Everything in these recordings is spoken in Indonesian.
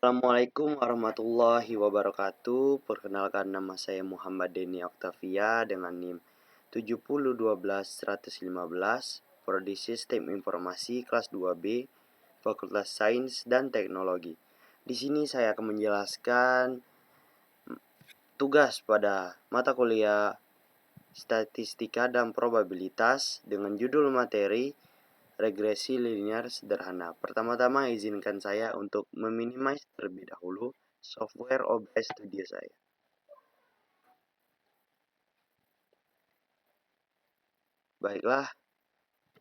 Assalamualaikum warahmatullahi wabarakatuh. Perkenalkan, nama saya Muhammad Denny Octavia dengan NIM 7012115, Prodi Sistem Informasi kelas 2B, Fakultas Sains dan Teknologi. Di sini saya akan menjelaskan tugas pada mata kuliah Statistika dan Probabilitas dengan judul materi regresi linear sederhana. Pertama-tama izinkan saya untuk meminimize terlebih dahulu software OBS Studio saya. Baiklah,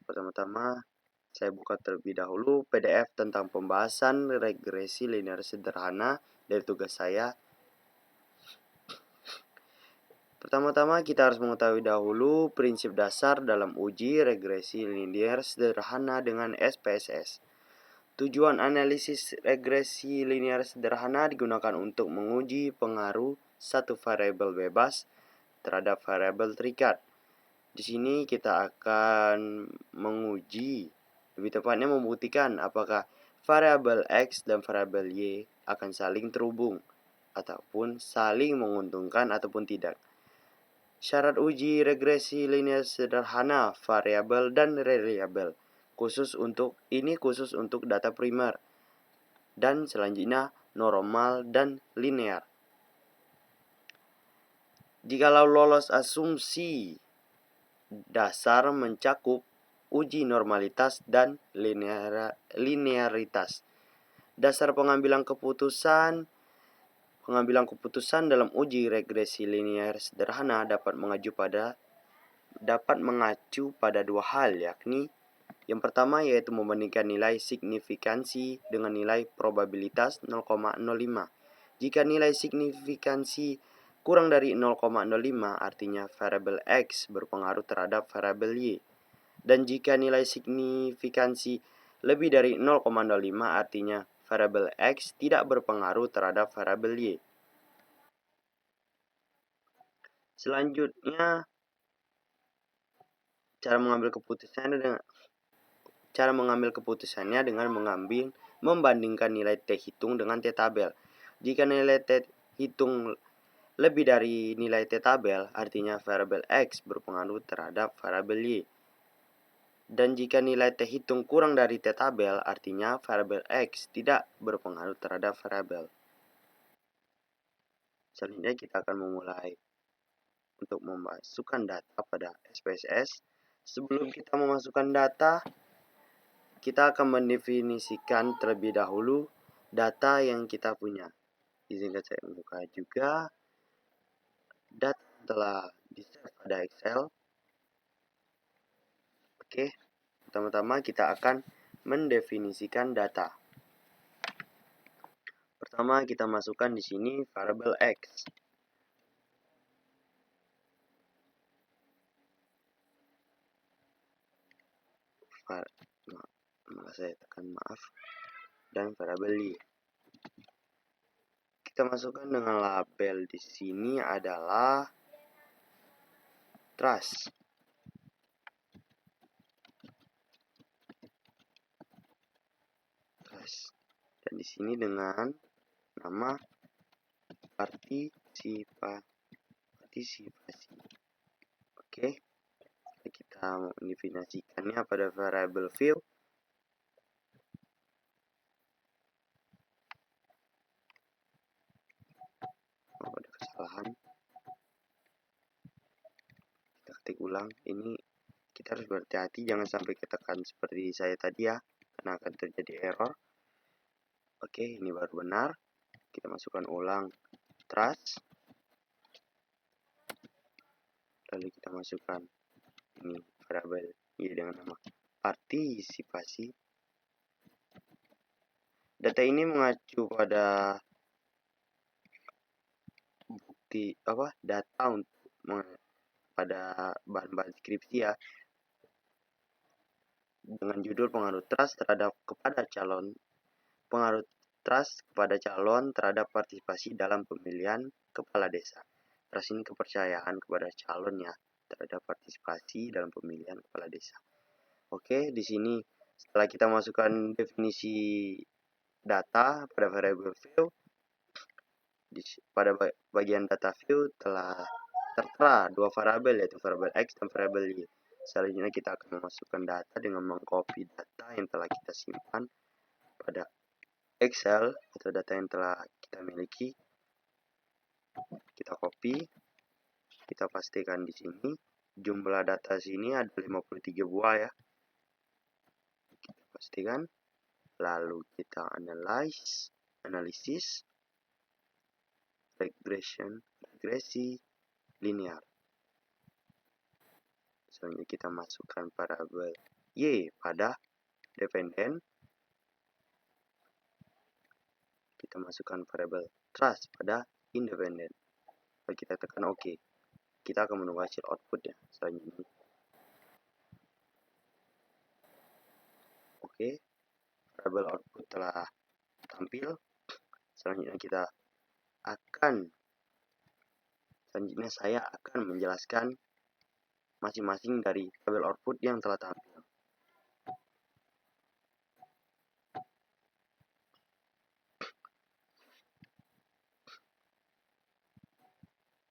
pertama-tama saya buka terlebih dahulu PDF tentang pembahasan regresi linear sederhana dari tugas saya. Pertama-tama kita harus mengetahui dahulu prinsip dasar dalam uji regresi linear sederhana dengan SPSS. Tujuan analisis regresi linear sederhana digunakan untuk menguji pengaruh satu variabel bebas terhadap variabel terikat. Di sini kita akan menguji, lebih tepatnya membuktikan apakah variabel X dan variabel Y akan saling terhubung ataupun saling menguntungkan ataupun tidak. Syarat uji regresi linear sederhana, variabel dan variabel khusus untuk data primer, dan selanjutnya normal dan linear. Jikalau lolos asumsi dasar mencakup uji normalitas dan linearitas. Dasar pengambilan keputusan dalam uji regresi linear sederhana dapat mengacu pada dua hal, yakni yang pertama yaitu membandingkan nilai signifikansi dengan nilai probabilitas 0,05. Jika nilai signifikansi kurang dari 0,05 artinya variabel X berpengaruh terhadap variabel Y. Dan jika nilai signifikansi lebih dari 0,05 artinya variabel X tidak berpengaruh terhadap variabel Y. Selanjutnya, cara mengambil keputusannya dengan membandingkan nilai T hitung dengan T tabel. Jika nilai T hitung lebih dari nilai T tabel, artinya variabel X berpengaruh terhadap variabel Y. Dan jika nilai T hitung kurang dari T tabel, artinya variabel X tidak berpengaruh terhadap variabel. Selanjutnya kita akan memulai untuk memasukkan data pada SPSS. Sebelum kita memasukkan data, kita akan mendefinisikan terlebih dahulu data yang kita punya. Izinkan saya membuka juga data telah di-save pada Excel. Oke, pertama-tama kita akan mendefinisikan data. Pertama kita masukkan di sini variabel X. Dan variabel Y. Kita masukkan dengan label di sini adalah trust. Dan di sini dengan nama partisipasi. Oke, kita mendefinisikannya pada variabel view. Ada kesalahan. Kita ketik ulang. Ini kita harus berhati-hati, jangan sampai ketekan seperti saya tadi ya, karena akan terjadi error. Oke, ini baru benar. Kita masukkan ulang trust. Lalu kita masukkan ini variabel Y dengan nama partisipasi. Data ini mengacu pada data pada bahan-bahan skripsi ya, dengan judul pengaruh trust kepada calon terhadap partisipasi dalam pemilihan kepala desa. Trust ini kepercayaan kepada calon ya terhadap partisipasi dalam pemilihan kepala desa. Oke, di sini setelah kita masukkan definisi data pada variable view. Pada bagian data view telah tertera dua variabel, yaitu variabel X dan variabel Y. Selanjutnya kita akan memasukkan data dengan mengcopy data yang telah kita simpan pada Excel atau data yang telah kita miliki. Kita copy, kita pastikan di sini jumlah data sini ada 53 buah ya. Kita pastikan, lalu kita analisis regresi linear. Selanjutnya kita masukkan variabel Y pada dependen. Kita masukkan variabel trust pada independen. Lalu kita tekan OK. Kita akan menunggu hasil outputnya selanjutnya. Oke, variabel output telah tampil. Selanjutnya saya akan menjelaskan masing-masing dari tabel output yang telah tampil.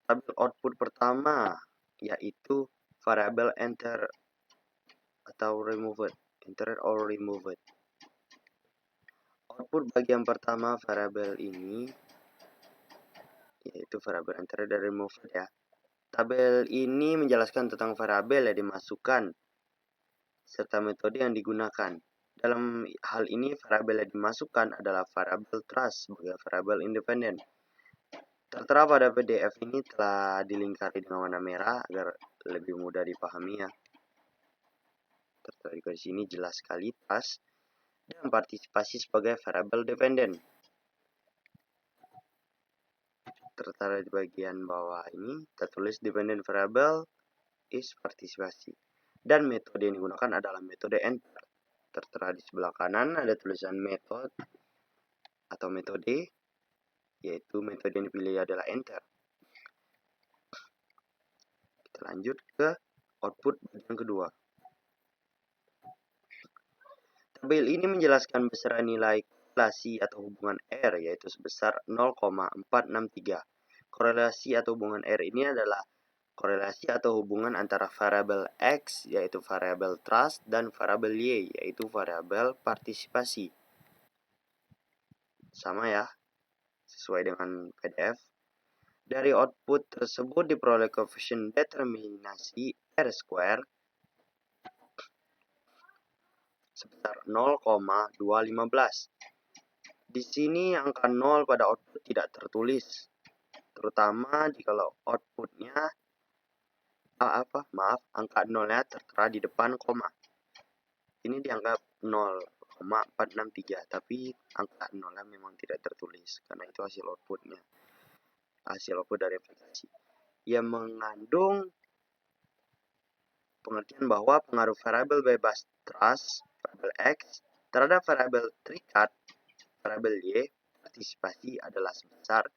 Tabel output pertama yaitu variabel enter atau removed, entered or removed. Output bagian pertama variabel ini yaitu variabel entered dan removed ya. Tabel ini menjelaskan tentang variabel yang dimasukkan serta metode yang digunakan. Dalam hal ini variabel yang dimasukkan adalah variabel trust sebagai variabel independen. Tertera pada PDF ini telah dilingkari dengan warna merah agar lebih mudah dipahami ya. Tertera di sini jelas sekali trust dan partisipasi sebagai variabel dependen. Tertera di bagian bawah ini tertulis dependent variable is partisipasi. Dan metode yang digunakan adalah metode enter. Tertera di sebelah kanan ada tulisan metode atau metode, yaitu metode yang dipilih adalah enter. Kita lanjut ke output bagian kedua. Tabel ini menjelaskan besaran nilai korelasi atau hubungan R, yaitu sebesar 0,463. Korelasi atau hubungan R ini adalah korelasi atau hubungan antara variabel X, yaitu variabel trust, dan variabel Y, yaitu variabel partisipasi. Sama ya, sesuai dengan PDF. Dari output tersebut diperoleh koefisien determinasi R square sebesar 0,215. Di sini angka 0 pada output tidak tertulis, terutama jika outputnya angka 0-nya tertera di depan koma. Ini dianggap 0,463, tapi angka 0-nya memang tidak tertulis karena itu hasil outputnya. Hasil output dari aplikasi yang mengandung pengertian bahwa pengaruh variabel bebas trust, variabel X, terhadap variabel terikat, variabel Y, partisipasi adalah sebesar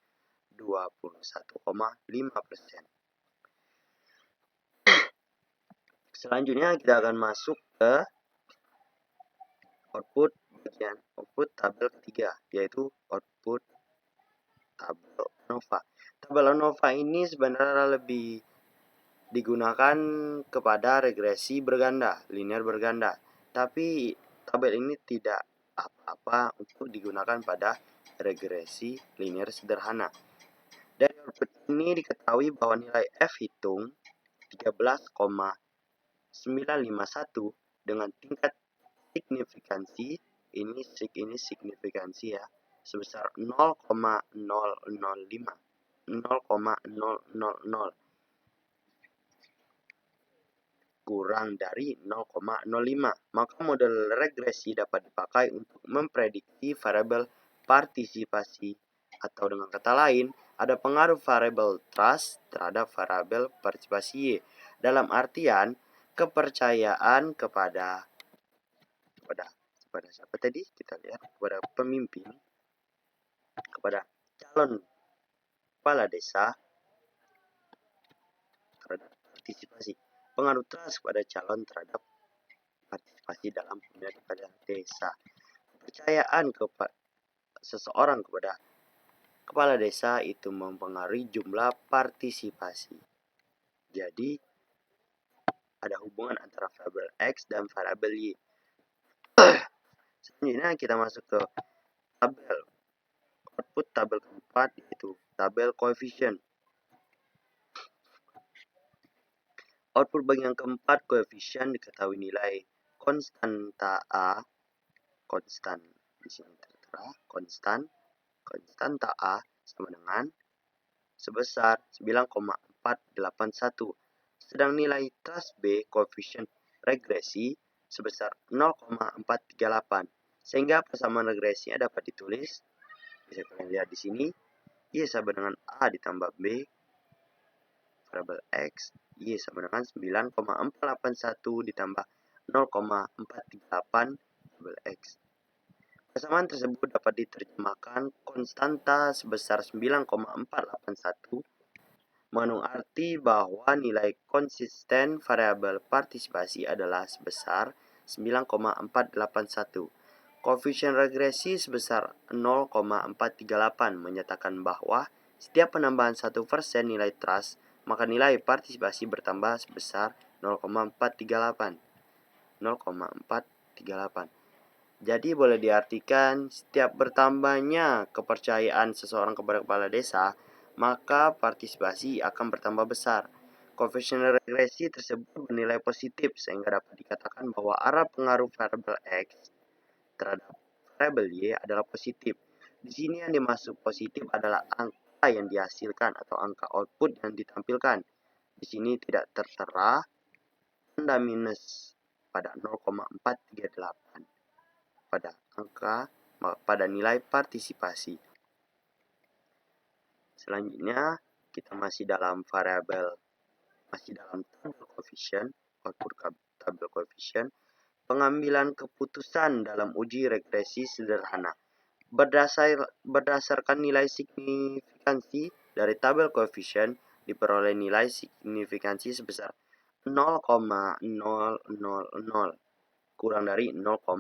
21,5%. Selanjutnya kita akan masuk ke output tabel ketiga, yaitu output tabel ANOVA. Tabel ANOVA ini sebenarnya lebih digunakan kepada regresi berganda, linear berganda. Tapi tabel ini tidak apa-apa untuk digunakan pada regresi linear sederhana. Dari output ini diketahui bahwa nilai F hitung 13,951 dengan tingkat signifikansi ini signifikansi ya sebesar 0,005 kurang dari 0,05, maka model regresi dapat dipakai untuk memprediksi variabel partisipasi, atau dengan kata lain ada pengaruh variabel trust terhadap variabel partisipasi Y, dalam artian kepercayaan kepada siapa tadi? Kita lihat kepada pemimpin, kepada calon kepala desa terhadap partisipasi. Pengaruh trust pada calon terhadap partisipasi dalam pemilihan kepala desa. Kepercayaan seseorang kepada kepala desa itu mempengaruhi jumlah partisipasi. Jadi, ada hubungan antara variabel X dan variabel Y. Selanjutnya kita masuk ke tabel output tabel keempat, yaitu tabel koefisien. Output bagian keempat koefisien diketahui nilai konstanta A, konstan di sini tertera konstanta A sama dengan sebesar 9,481. Sedang nilai trust B koefisien regresi sebesar 0,438. Sehingga persamaan regresinya dapat ditulis, bisa kalian lihat di sini, Y sama dengan A ditambah B variabel X, Y sama dengan 9,481 ditambah 0,438 variabel X. Persamaan tersebut dapat diterjemahkan konstanta sebesar 9,481 mengandung arti bahwa nilai konsisten variabel partisipasi adalah sebesar 9,481. Koefisien regresi sebesar 0,438 menyatakan bahwa setiap penambahan 1% nilai trust, maka nilai partisipasi bertambah sebesar 0,438. Jadi boleh diartikan setiap bertambahnya kepercayaan seseorang kepada kepala desa, maka partisipasi akan bertambah besar. Koefisien regresi tersebut bernilai positif sehingga dapat dikatakan bahwa arah pengaruh variabel X terhadap variabel Y adalah positif. Di sini yang dimaksud positif adalah angka yang dihasilkan atau angka output yang ditampilkan. Di sini tidak tertera tanda minus pada 0,438 pada nilai partisipasi. Selanjutnya kita masih dalam tabel koefisien, output tabel koefisien, pengambilan keputusan dalam uji regresi sederhana. Berdasarkan nilai signifikansi dari tabel koefisien diperoleh nilai signifikansi sebesar 0,000 kurang dari 0,05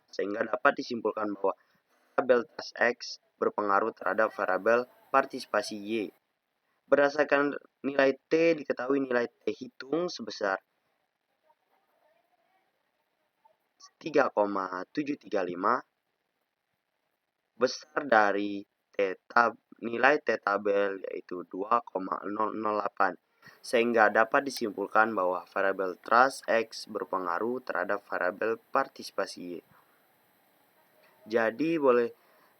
sehingga dapat disimpulkan bahwa variabel trust X berpengaruh terhadap variabel partisipasi Y. Berdasarkan nilai T diketahui nilai T hitung sebesar 3,735 besar dari nilai T tabel yaitu 2,008 sehingga dapat disimpulkan bahwa variabel trust X berpengaruh terhadap variabel partisipasi Y. Jadi boleh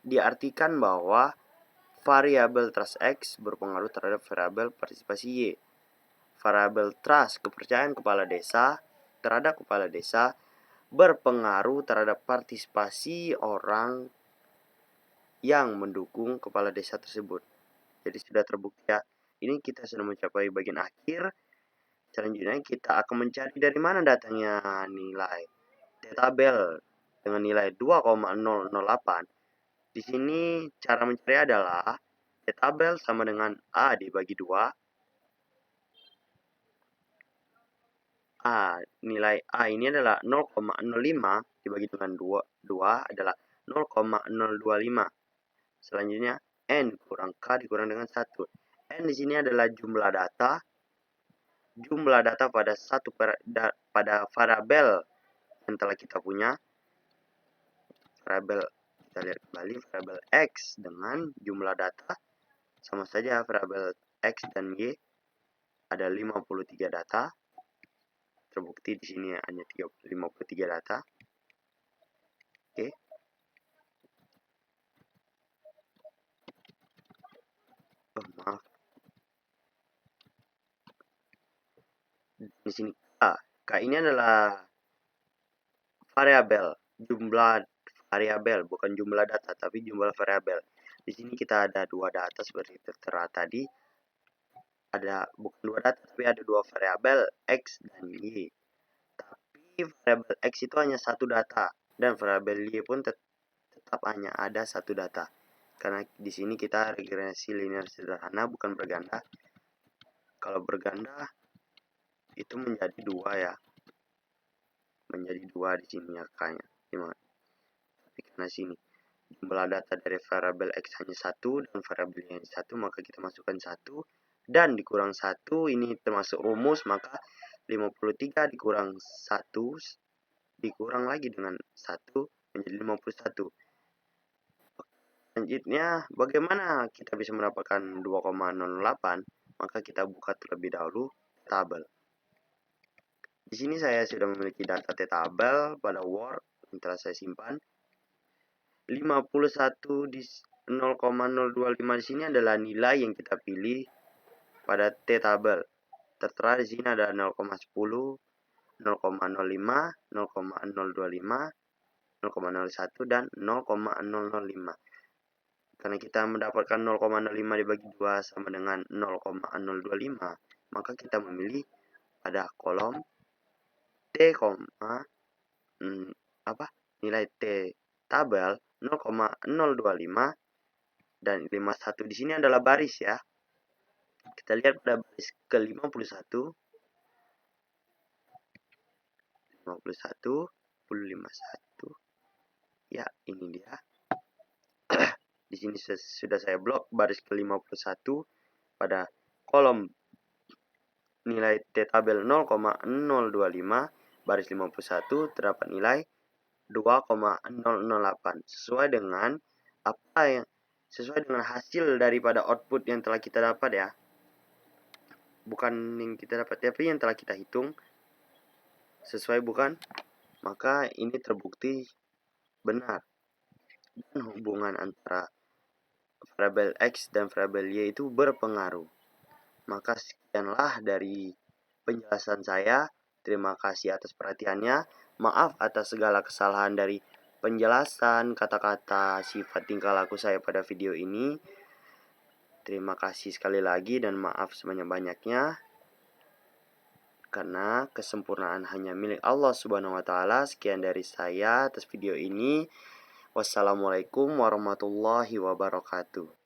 diartikan bahwa variabel trust X berpengaruh terhadap variabel partisipasi Y. Variabel trust kepercayaan kepala desa terhadap kepala desa berpengaruh terhadap partisipasi orang yang mendukung kepala desa tersebut. Jadi sudah terbukti ya. Ini kita sudah mencapai bagian akhir. Selanjutnya kita akan mencari dari mana datangnya nilai T tabel dengan nilai 2,008. Di sini cara mencari adalah T tabel sama dengan A dibagi 2. Nilai A ini adalah 0,05 dibagi dengan 2 adalah 0,025. Selanjutnya N kurang K dikurang dengan 1. N di sini adalah jumlah data pada variabel yang telah kita punya. Variabel kita lihat kembali, variabel X dengan jumlah data sama saja, variabel X dan Y ada 53 data. Terbukti di sini hanya 53 data. Oke. Maaf. Di sini K ini adalah variabel, jumlah variabel, bukan jumlah data tapi jumlah variabel. Di sini kita ada 2 data seperti tertera tadi. Ada bukan 2 data tapi ada 2 variabel X dan Y. Tapi variabel X itu hanya 1 data dan variabel Y pun tetap hanya ada 1 data. Karena di sini kita regresi linear sederhana bukan berganda. Kalau berganda itu menjadi 2 ya. Menjadi 2 di sini angkanya. Tapi karena sini jumlah data dari variabel X hanya 1 dan variabel Y hanya 1, maka kita masukkan 1 dan dikurang 1, ini termasuk rumus, maka 53 dikurang 1 dikurang lagi dengan 1 menjadi 51. Selanjutnya, bagaimana kita bisa mendapatkan 2,08? Maka kita buka terlebih dahulu tabel. Di sini saya sudah memiliki data tabel pada Word yang telah saya simpan. 51 di 0,025 di sini adalah nilai yang kita pilih pada tabel. Tertera di sini ada 0,10, 0,05, 0,025, 0,01 dan 0,005. Karena kita mendapatkan 0,05 dibagi 2 sama dengan 0,025, maka kita memilih pada kolom T, nilai T tabel 0,025 dan 51 di sini adalah baris ya. Kita lihat pada baris ke-51, 51, 51. Ya, ini dia. Di sini sudah saya blok baris ke-51 pada kolom nilai T tabel 0,025 baris 51 terdapat nilai 2,008 sesuai dengan hasil daripada output yang telah kita dapat ya. Bukan yang kita dapat, tapi yang telah kita hitung. Sesuai bukan? Maka ini terbukti benar. Dan hubungan antara variabel X dan variabel Y itu berpengaruh. Maka sekianlah dari penjelasan saya. Terima kasih atas perhatiannya. Maaf atas segala kesalahan dari penjelasan, kata-kata, sifat tingkah laku saya pada video ini. Terima kasih sekali lagi dan maaf sebanyak-banyaknya. Karena kesempurnaan hanya milik Allah Subhanahu wa taala. Sekian dari saya atas video ini. Wassalamualaikum warahmatullahi wabarakatuh.